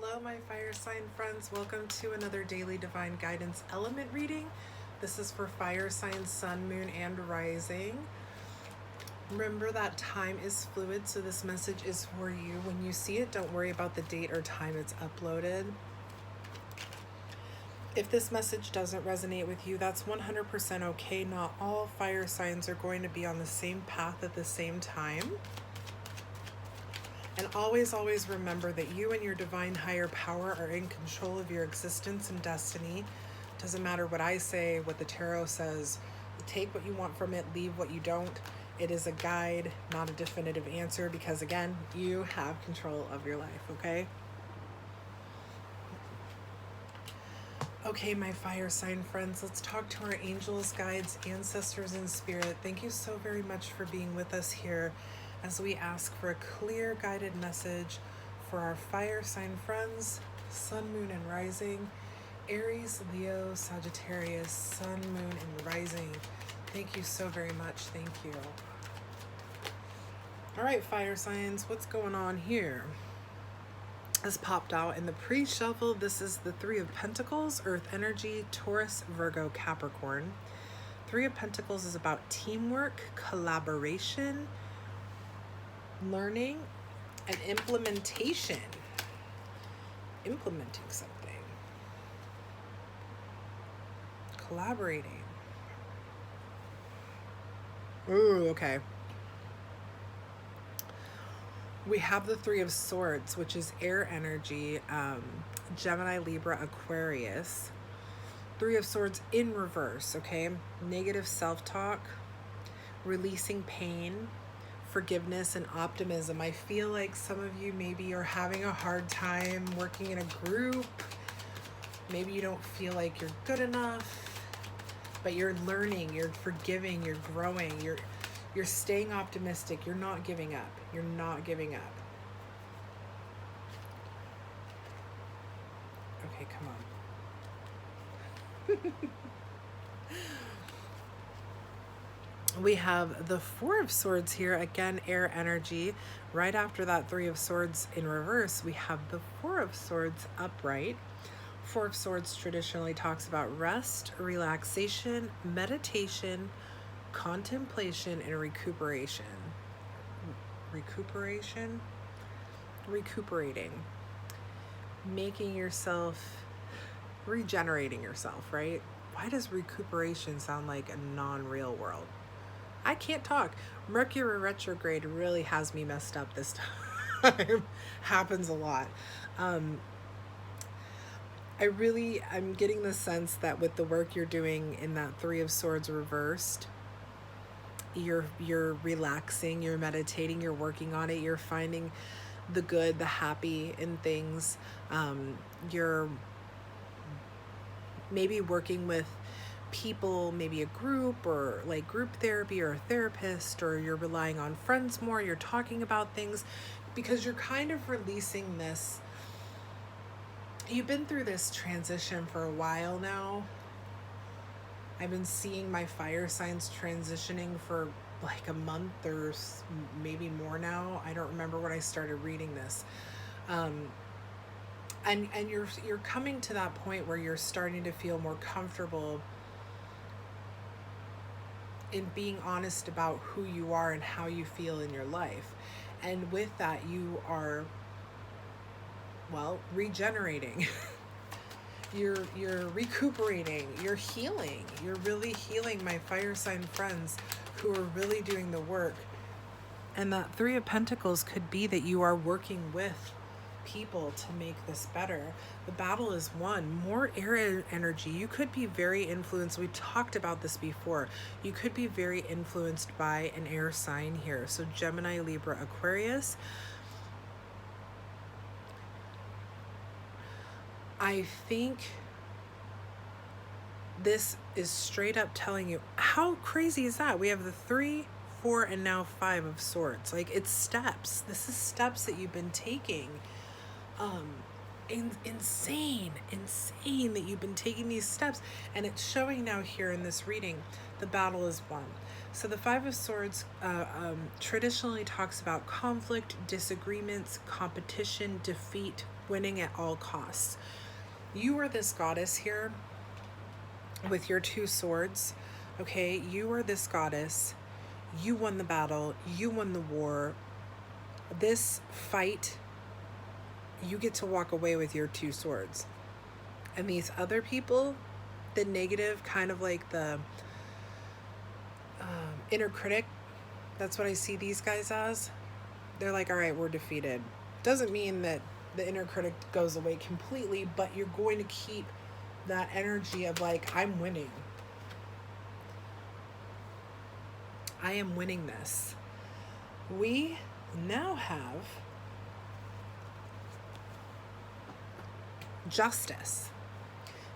Hello, my fire sign friends. Welcome to another daily divine guidance element reading. This is for fire signs, sun, moon, and rising. Remember that time is fluid, so this message is for you. When you see it, don't worry about the date or time it's uploaded. If this message doesn't resonate with you, that's 100% okay. Not all fire signs are going to be on the same path at the same time. And always, always remember that you and your divine higher power are in control of your existence and destiny. Doesn't matter what I say, what the tarot says. Take what you want from it, leave what you don't. It is a guide, not a definitive answer, because again, you have control of your life, okay? Okay, my fire sign friends, let's talk to our angels, guides, ancestors, and spirit. Thank you so very much for being with us here as we ask for a clear guided message for our fire sign friends, sun, moon, and rising, Aries, Leo, Sagittarius, sun, moon, and rising. Thank you so very much. Thank you. All right, fire signs, what's going on here? Has popped out in the pre-shuffle. This is the Three of Pentacles, Earth energy, Taurus, Virgo, Capricorn. Three of Pentacles is about teamwork, collaboration, learning, and implementation. Implementing something. Collaborating. Ooh, okay. We have the Three of Swords, which is air energy, Gemini, Libra, Aquarius. Three of Swords in reverse, okay? Negative self-talk, releasing pain, forgiveness, and optimism. I feel like some of you maybe are having a hard time working in a group. Maybe you don't feel like you're good enough, but you're learning, you're forgiving, you're growing, you're staying optimistic. You're not giving up. You're not giving up. Okay, come on. We have the Four of Swords here. Again, air energy. Right after that Three of Swords in reverse, we have the Four of Swords upright. Four of Swords traditionally talks about rest, relaxation, meditation, contemplation, and recuperation. Recuperating. Making yourself, regenerating yourself, right? Why does recuperation sound like a non-real world? I can't talk. Mercury retrograde really has me messed up this time. Happens a lot. I'm getting the sense that with the work you're doing in that Three of Swords reversed, you're relaxing, you're meditating, you're working on it, you're finding the good, the happy in things. You're maybe working with people, maybe a group or like group therapy or a therapist, or you're relying on friends more, you're talking about things because you're kind of releasing this. You've been through this transition for a while now. I've been seeing my fire signs transitioning for like a month or maybe more now. I don't remember when I started reading this. And you're coming to that point where you're starting to feel more comfortable in being honest about who you are and how you feel in your life. And with that, you are, well, regenerating. You're recuperating, you're healing. You're really healing, my fire sign friends who are really doing the work. And that Three of Pentacles could be that you are working with people to make this better. The battle is won. More air energy. You could be very influenced. We talked about this before. You could be very influenced by an air sign here. So Gemini, Libra, Aquarius. I think this is straight up telling you, how crazy is that? We have the 3, 4, and now 5 of Swords. Like, it's steps. This is steps that you've been taking. insane that you've been taking these steps, and it's showing now here in this reading. The battle is won. So the Five of Swords traditionally talks about conflict, disagreements, competition, defeat, winning at all costs. You are this goddess here with your two swords. Okay, you are this goddess. You won the battle. You won the war. This fight, you get to walk away with your two swords. And these other people, the negative, kind of like the inner critic, that's what I see these guys as. They're like, all right, we're defeated. Doesn't mean that the inner critic goes away completely, but you're going to keep that energy of like, I'm winning. I am winning this. We now have Justice.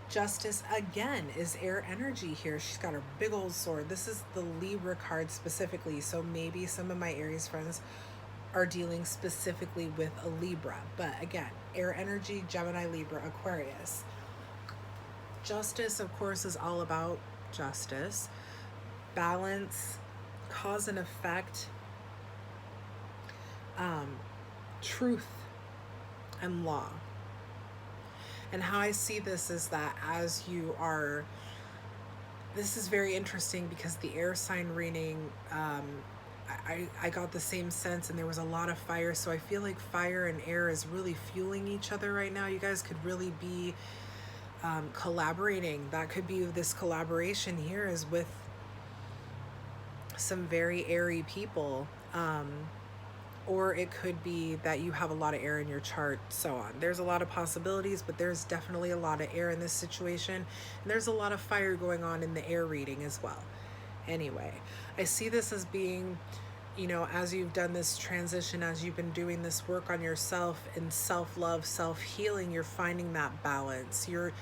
Justice again is air energy here. She's got her big old sword. This is the Libra card specifically, so maybe some of my Aries friends are dealing specifically with a Libra. But again, air energy, Gemini, Libra, Aquarius. Justice, of course, is all about justice, balance, cause and effect, truth, and law. And how I see this is that as you are, this is very interesting because the air sign reading, I got the same sense, and there was a lot of fire. So I feel like fire and air is really fueling each other right now. You guys could really be collaborating. That could be this collaboration here is with some very airy people. Or it could be that you have a lot of air in your chart, so on. There's a lot of possibilities, but there's definitely a lot of air in this situation. And there's a lot of fire going on in the air reading as well. Anyway, I see this as being, you know, as you've done this transition, as you've been doing this work on yourself and self-love, self-healing, you're finding that balance. You're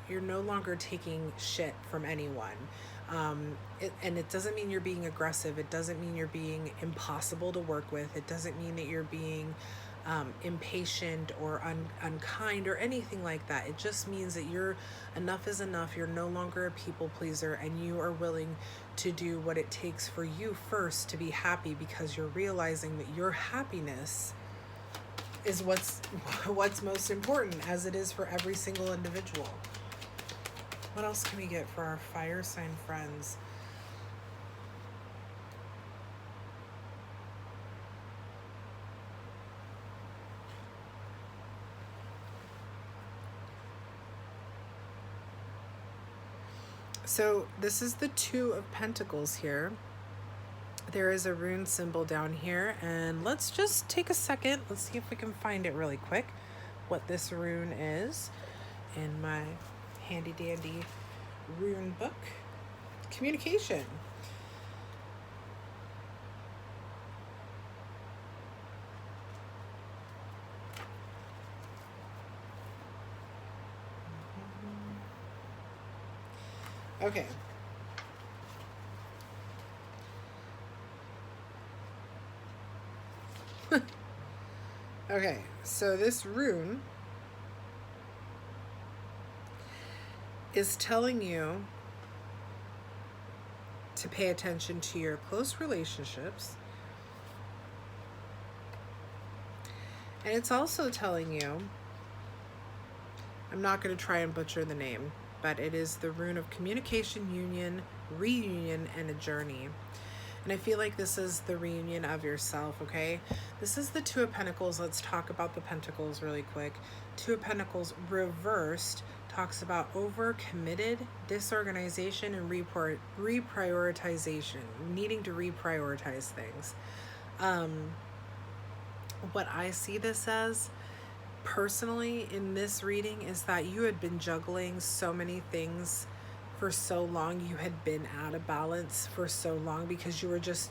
no longer taking shit from anyone. And it doesn't mean you're being aggressive. It doesn't mean you're being impossible to work with. It doesn't mean that you're being impatient or unkind or anything like that. It just means that enough is enough. You're no longer a people pleaser, and you are willing to do what it takes for you first to be happy, because you're realizing that your happiness is what's most important, as it is for every single individual. What else can we get for our fire sign friends? So this is the Two of Pentacles here. There is a rune symbol down here, and let's just take a second. Let's see if we can find it really quick, what this rune is in my handy dandy rune book. Communication. Okay. Okay, so this rune is telling you to pay attention to your close relationships. And it's also telling you, I'm not going to try and butcher the name, but it is the rune of communication, union, reunion, and a journey. And I feel like this is the reunion of yourself, okay? This is the Two of Pentacles. Let's talk about the Pentacles really quick. Two of Pentacles reversed talks about overcommitted, disorganization, and reprioritization, needing to reprioritize things. What I see this as, personally, in this reading, is that you had been juggling so many things for so long. You had been out of balance for so long because you were just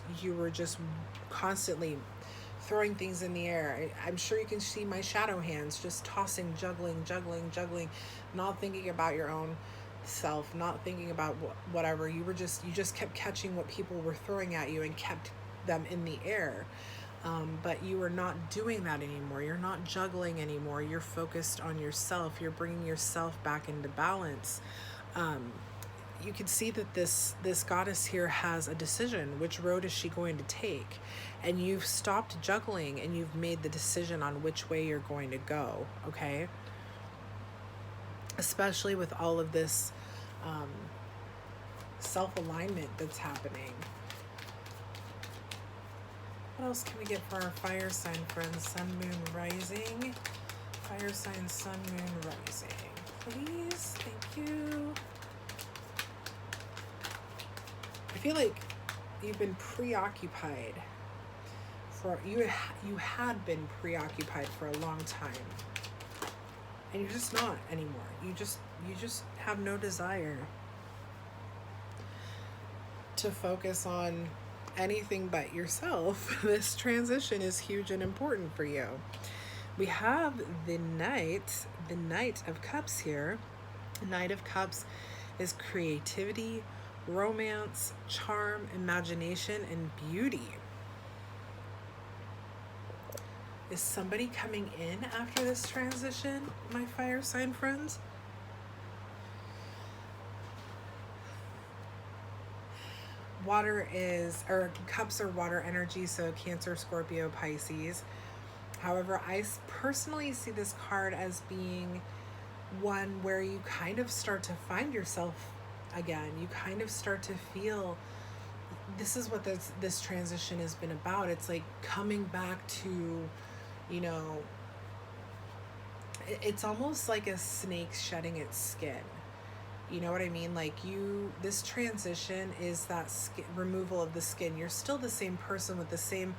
constantly throwing things in the air. I'm sure you can see my shadow hands just tossing, juggling, not thinking about your own self, not thinking about whatever. You just kept catching what people were throwing at you and kept them in the air. But you are not doing that anymore. You're not juggling anymore. You're focused on yourself. You're bringing yourself back into balance. You can see that this goddess here has a decision. Which road is she going to take? And you've stopped juggling and you've made the decision on which way you're going to go. Okay, especially with all of this self-alignment that's happening. What else can we get for our fire sign friends? Sun, moon, rising. Fire sign, sun, moon, rising. Please, thank you. I feel like you've been preoccupied you had been preoccupied for a long time, and you're just not anymore. You just have no desire to focus on anything but yourself. This transition is huge and important for you. We have the Knight of Cups here. The Knight of Cups is creativity, romance, charm, imagination, and beauty. Is somebody coming in after this transition, my fire sign friends? Cups are water energy, so Cancer, Scorpio, Pisces. However, I personally see this card as being one where you kind of start to find yourself again. You kind of start to feel, this is what this transition has been about. It's like coming back to, it's almost like a snake shedding its skin. You know what I mean? Like this transition is that removal of the skin. You're still the same person with the same,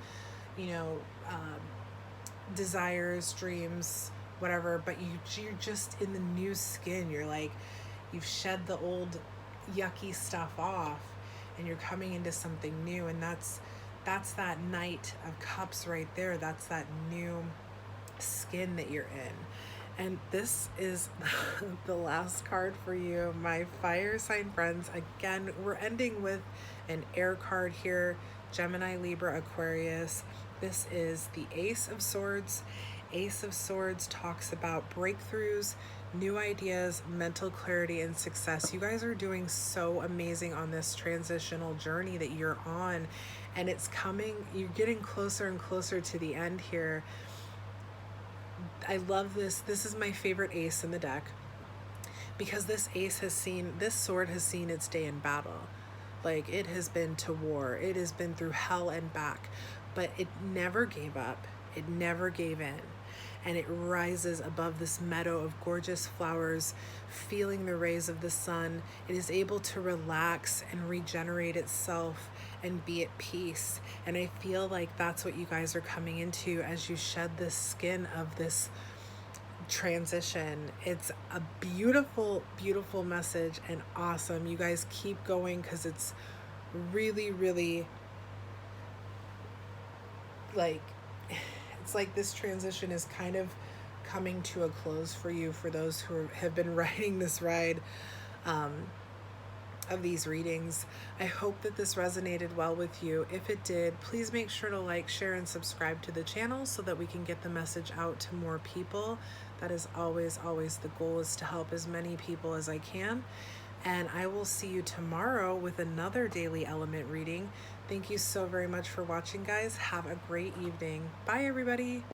desires, dreams, whatever, but you're just in the new skin. You're like, you've shed the old yucky stuff off and you're coming into something new. And that's that Knight of Cups right there. That's that new skin that you're in. And this is the last card for you, my fire sign friends. Again, we're ending with an air card here, Gemini, Libra, Aquarius. This is the Ace of Swords. Ace of Swords talks about breakthroughs, new ideas, mental clarity, and success. You guys are doing so amazing on this transitional journey that you're on, and it's coming, you're getting closer and closer to the end here. I love this. This is my favorite ace in the deck because this sword has seen its day in battle. Like, it has been to war. It has been through hell and back, but it never gave up. It never gave in. And it rises above this meadow of gorgeous flowers, feeling the rays of the sun. It is able to relax and regenerate itself and be at peace. And I feel like that's what you guys are coming into as you shed the skin of this transition. It's a beautiful, beautiful message and awesome. You guys keep going because it's really, really like, it's like this transition is kind of coming to a close for you, for those who have been riding this ride of these readings. I hope that this resonated well with you. If it did, please make sure to like, share, and subscribe to the channel so that we can get the message out to more people. That is always, always the goal, is to help as many people as I can. And I will see you tomorrow with another daily element reading. Thank you so very much for watching, guys. Have a great evening. Bye, everybody.